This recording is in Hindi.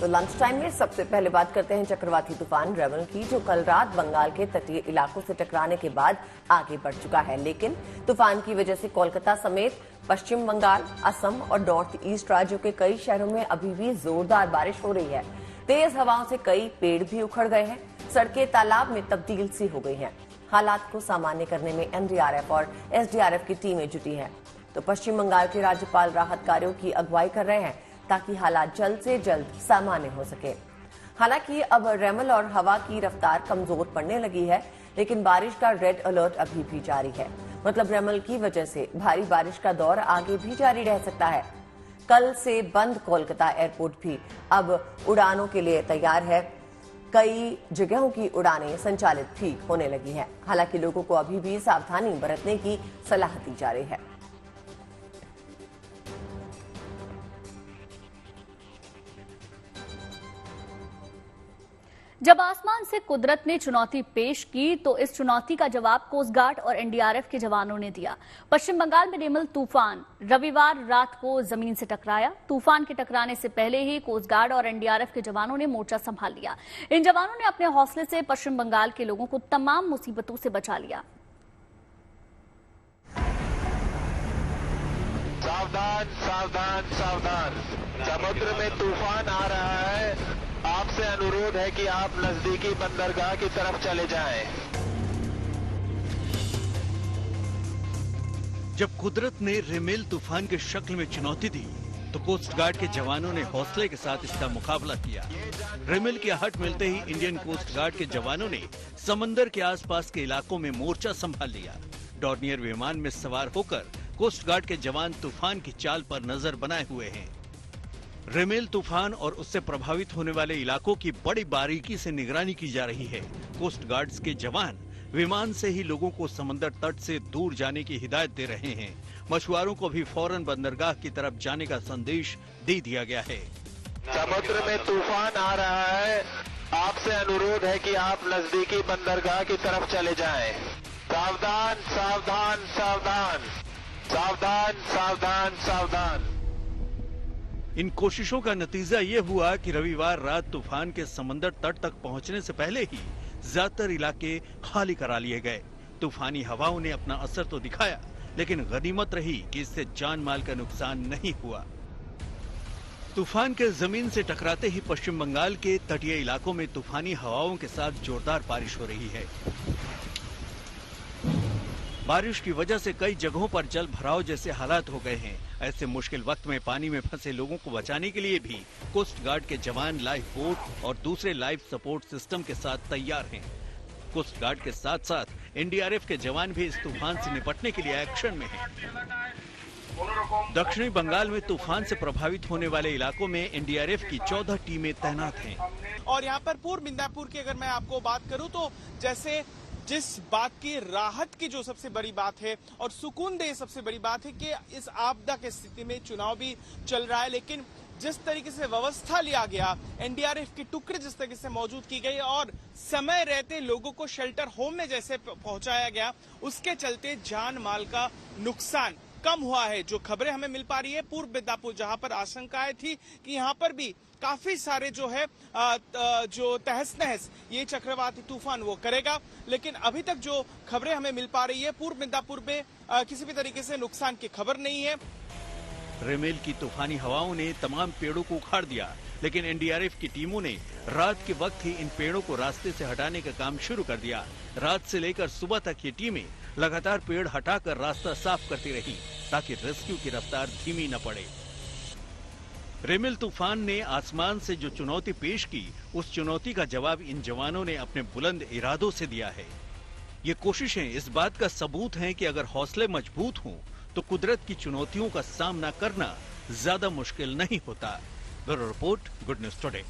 तो लंच टाइम में सबसे पहले बात करते हैं चक्रवाती तूफान रेमल की, जो कल रात बंगाल के तटीय इलाकों से टकराने के बाद आगे बढ़ चुका है। लेकिन तूफान की वजह से कोलकाता समेत पश्चिम बंगाल, असम और नॉर्थ ईस्ट राज्यों के कई शहरों में अभी भी जोरदार बारिश हो रही है। तेज हवाओं से कई पेड़ भी उखड़ गए हैं, सड़कें तालाब में तब्दील सी हो गई हैं। हालात को सामान्य करने में एनडीआरएफ और एसडीआरएफ की टीमें जुटी हैं। तो पश्चिम बंगाल के राज्यपाल राहत कार्यों की अगुवाई कर रहे हैं ताकि हालात जल्द से जल्द सामान्य हो सके। हालांकि अब रेमल और हवा की रफ्तार कमजोर पड़ने लगी है, लेकिन बारिश का रेड अलर्ट अभी भी जारी है। मतलब रेमल की वजह से भारी बारिश का दौर आगे भी जारी रह सकता है। कल से बंद कोलकाता एयरपोर्ट भी अब उड़ानों के लिए तैयार है। कई जगहों की उड़ानें संचालित भी होने लगी हैं। हालांकि लोगों को अभी भी सावधानी बरतने की सलाह दी जा रही है। जब आसमान से कुदरत ने चुनौती पेश की तो इस चुनौती का जवाब कोस्ट गार्ड और एनडीआरएफ के जवानों ने दिया। पश्चिम बंगाल में रेमल तूफान रविवार रात को जमीन से टकराया। तूफान के टकराने से पहले ही कोस्ट गार्ड और एनडीआरएफ के जवानों ने मोर्चा संभाल लिया। इन जवानों ने अपने हौसले से पश्चिम बंगाल के लोगों को तमाम मुसीबतों से बचा लिया। सावधान सावधान सावधान, समुद्र में तूफान आ रहा है। आपसे अनुरोध है कि आप नजदीकी बंदरगाह की तरफ चले जाएं। जब कुदरत ने रेमेल तूफान के शक्ल में चुनौती दी तो कोस्ट गार्ड के जवानों ने हौसले के साथ इसका मुकाबला किया। रेमेल की आहट मिलते ही इंडियन कोस्ट गार्ड के जवानों ने समंदर के आसपास के इलाकों में मोर्चा संभाल लिया। डॉर्नियर विमान में सवार होकर कोस्ट गार्ड के जवान तूफान की चाल पर नजर बनाए हुए हैं। रेमेल तूफान और उससे प्रभावित होने वाले इलाकों की बड़ी बारीकी से निगरानी की जा रही है। कोस्ट गार्ड्स के जवान विमान से ही लोगों को समंदर तट से दूर जाने की हिदायत दे रहे हैं। मछुआरों को भी फौरन बंदरगाह की तरफ जाने का संदेश दे दिया गया है। समुद्र में तूफान आ रहा है। आपसे अनुरोध है कि आप नजदीकी बंदरगाह की तरफ चले जाएं। सावधान सावधान सावधान सावधान सावधान सावधान। इन कोशिशों का नतीजा ये हुआ कि रविवार रात तूफान के समंदर तट तक पहुंचने से पहले ही ज्यादातर इलाके खाली करा लिए गए। तूफानी हवाओं ने अपना असर तो दिखाया, लेकिन गनीमत रही कि इससे जान माल का नुकसान नहीं हुआ। तूफान के जमीन से टकराते ही पश्चिम बंगाल के तटीय इलाकों में तूफानी हवाओं के साथ जोरदार बारिश हो रही है। बारिश की वजह से कई जगहों पर जल भराव जैसे हालात हो गए हैं। ऐसे मुश्किल वक्त में पानी में फंसे लोगों को बचाने के लिए भी कोस्ट गार्ड के जवान लाइफ बोट और दूसरे लाइफ सपोर्ट सिस्टम के साथ तैयार हैं। कोस्ट गार्ड के साथ साथ एनडीआरएफ के जवान भी इस तूफान से निपटने के लिए एक्शन में हैं। दक्षिणी बंगाल में तूफान से प्रभावित होने वाले इलाकों में एनडीआरएफ की 14 टीमें तैनात हैं। और यहाँ पर पूर्व मिदनापुर की अगर मैं आपको बात करूँ तो जैसे जिस बात की राहत की जो सबसे बड़ी बात है और सुकून दे सबसे बड़ी बात है कि इस आपदा की स्थिति में चुनाव भी चल रहा है, लेकिन जिस तरीके से व्यवस्था लिया गया, एनडीआरएफ की टुकड़ी जिस तरीके से मौजूद की गई और समय रहते लोगों को शेल्टर होम में जैसे पहुंचाया गया, उसके चलते जान माल का नुकसान कम हुआ है। जो खबरें हमें मिल पा रही है पूर्व मिदनापुर, जहां पर आशंकाएं थी कि यहां पर भी काफी सारे जो है जो तहस नहस ये चक्रवाती तूफान वो करेगा, लेकिन अभी तक जो खबरें हमें मिल पा रही है पूर्व मिदनापुर में किसी भी तरीके से नुकसान की खबर नहीं है। रेमेल की तूफानी हवाओं ने तमाम पेड़ों को उखाड़ दिया, लेकिन एनडीआरएफ की टीमों ने रात के वक्त ही इन पेड़ों को रास्ते से हटाने का काम शुरू कर दिया। रात से लेकर सुबह तक ये टीमें लगातार पेड़ हटाकर रास्ता साफ करती रही ताकि रेस्क्यू की रफ्तार धीमी न पड़े। रेमेल तूफान ने आसमान से जो चुनौती पेश की, उस चुनौती का जवाब इन जवानों ने अपने बुलंद इरादों से दिया है। ये कोशिशें इस बात का सबूत हैं कि अगर हौसले मजबूत हों तो कुदरत की चुनौतियों का सामना करना ज्यादा मुश्किल नहीं होता। Bureau report, good news today.